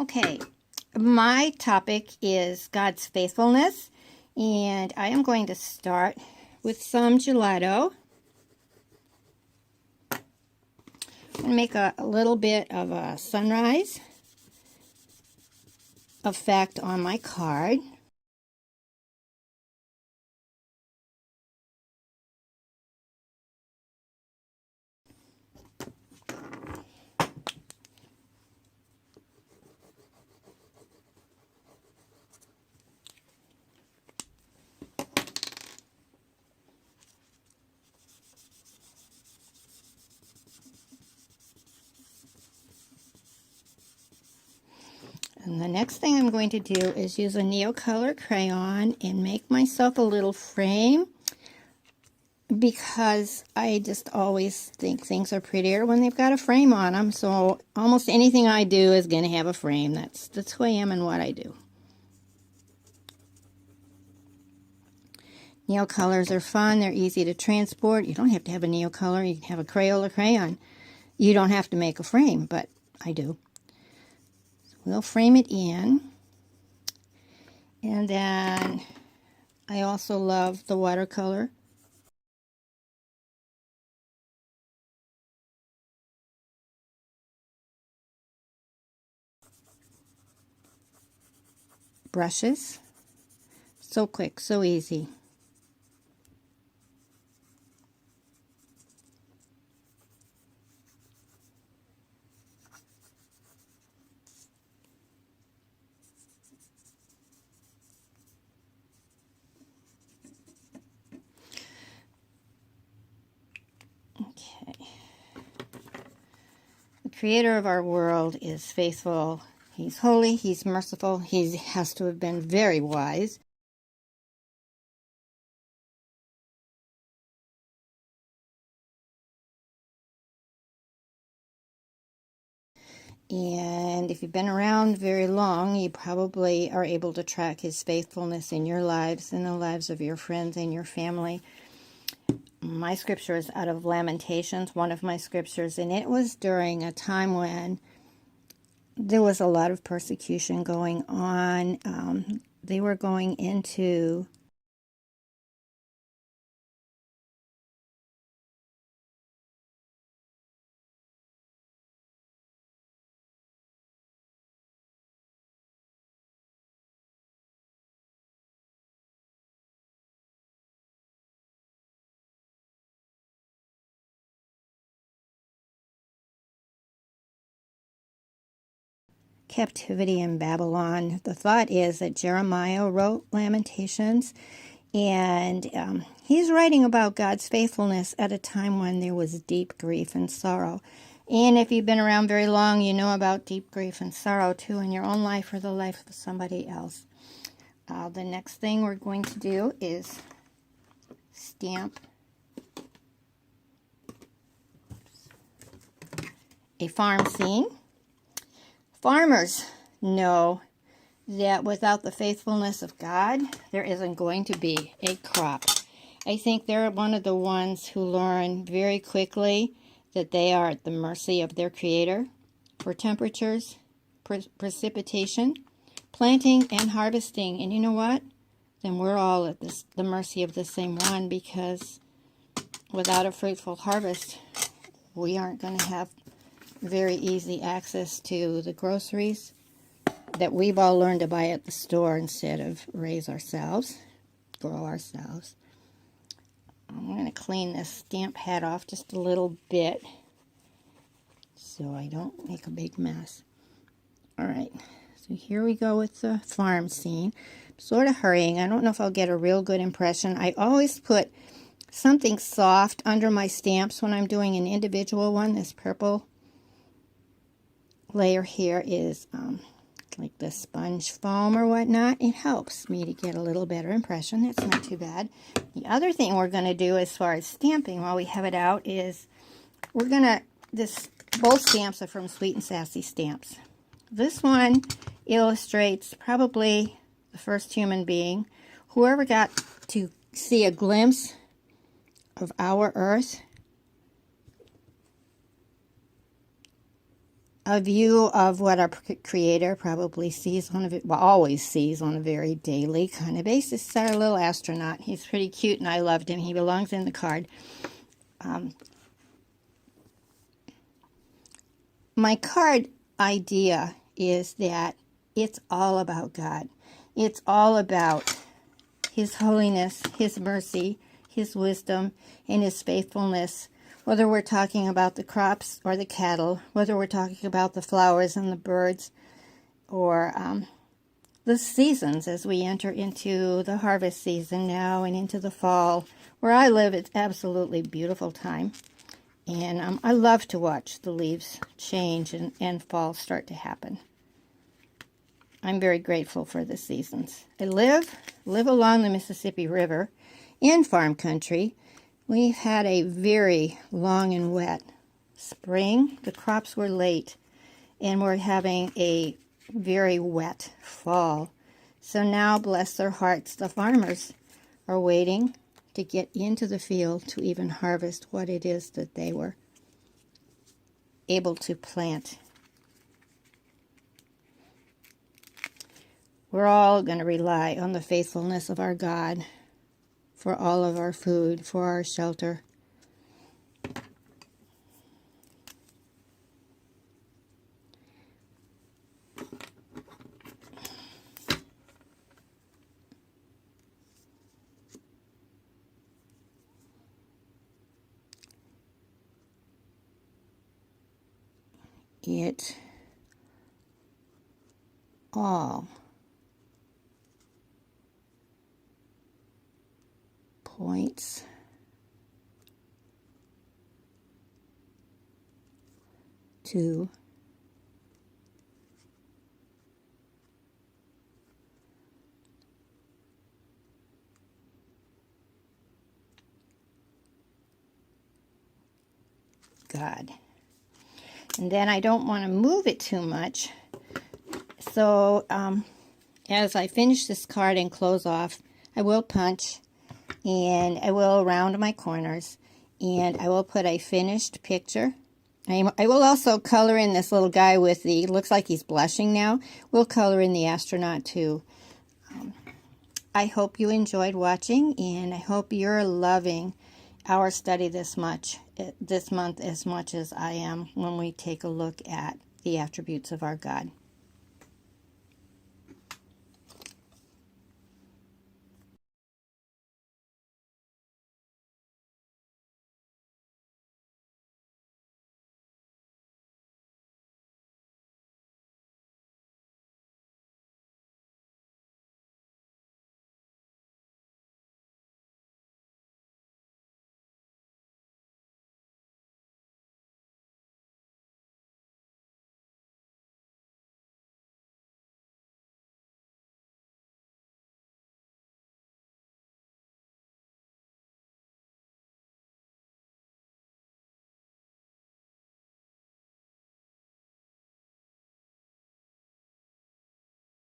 Okay, my topic is God's faithfulness, and I am going to start with some gelato. I'm going to make a little bit of a sunrise effect on my card. And the next thing I'm going to do is use a Neocolor crayon and make myself a little frame, because I just always think things are prettier when they've got a frame on them. So almost anything I do is going to have a frame. That's who I am and what I do. Neocolors are fun. They're easy to transport. You don't have to have a Neocolor. You can have a Crayola crayon. You don't have to make a frame, but I do. So we'll frame it in. And then I also love the watercolor. Brushes. So quick, so easy. Okay. The creator of our world is faithful. He's holy, he's merciful, he has to have been very wise. And if you've been around very long, you probably are able to track his faithfulness in your lives, in the lives of your friends and your family. My scripture is out of Lamentations, one of my scriptures, and it was during a time when there was a lot of persecution going on. They were going into captivity in Babylon. The thought is that Jeremiah wrote Lamentations, and he's writing about God's faithfulness at a time when there was deep grief and sorrow. And if you've been around very long, you know about deep grief and sorrow too in your own life or the life of somebody else. The next thing we're going to do is stamp a farm scene. Farmers know that without the faithfulness of God, there isn't going to be a crop. I think they're one of the ones who learn very quickly that they are at the mercy of their Creator for temperatures, precipitation, planting, and harvesting. And you know what? Then we're all at the mercy of the same one, because without a fruitful harvest, we aren't going to have very easy access to the groceries that we've all learned to buy at the store instead of raise ourselves, grow ourselves. I'm going to clean this stamp pad off just a little bit so I don't make a big mess. All right, so here we go with the farm scene. I'm sort of hurrying. I don't know if I'll get a real good impression. I always put something soft under my stamps when I'm doing an individual one. This purple layer here is like the sponge foam or whatnot. It helps me to get a little better impression. That's not too bad. The other thing we're going to do as far as stamping while we have it out is we're going to, both stamps are from Sweet and Sassy Stamps. This one illustrates probably the first human being who ever got to see a glimpse of our Earth. a view of what our Creator probably sees on always sees on a very daily kind of basis. It's our little astronaut. He's pretty cute, and I loved him. He belongs in the card. My card idea is that it's all about God. It's all about His holiness, His mercy, His wisdom, and His faithfulness. Whether we're talking about the crops or the cattle, whether we're talking about the flowers and the birds, or the seasons as we enter into the harvest season now and into the fall. Where I live, it's absolutely beautiful time. And I love to watch the leaves change and fall start to happen. I'm very grateful for the seasons. I live along the Mississippi River in farm country. We've had a very long and wet spring. The crops were late, and we're having a very wet fall. So now, bless their hearts, the farmers are waiting to get into the field to even harvest what it is that they were able to plant. We're all going to rely on the faithfulness of our God for all of our food, for our shelter. It all points to God. And then I don't want to move it too much. So as I finish this card and close off, I will punch, and I will round my corners, and I will put a finished picture. I will also color in this little guy with the, looks like he's blushing now. We'll color in the astronaut too. I hope you enjoyed watching, and I hope you're loving our study this month as much as I am when we take a look at the attributes of our God.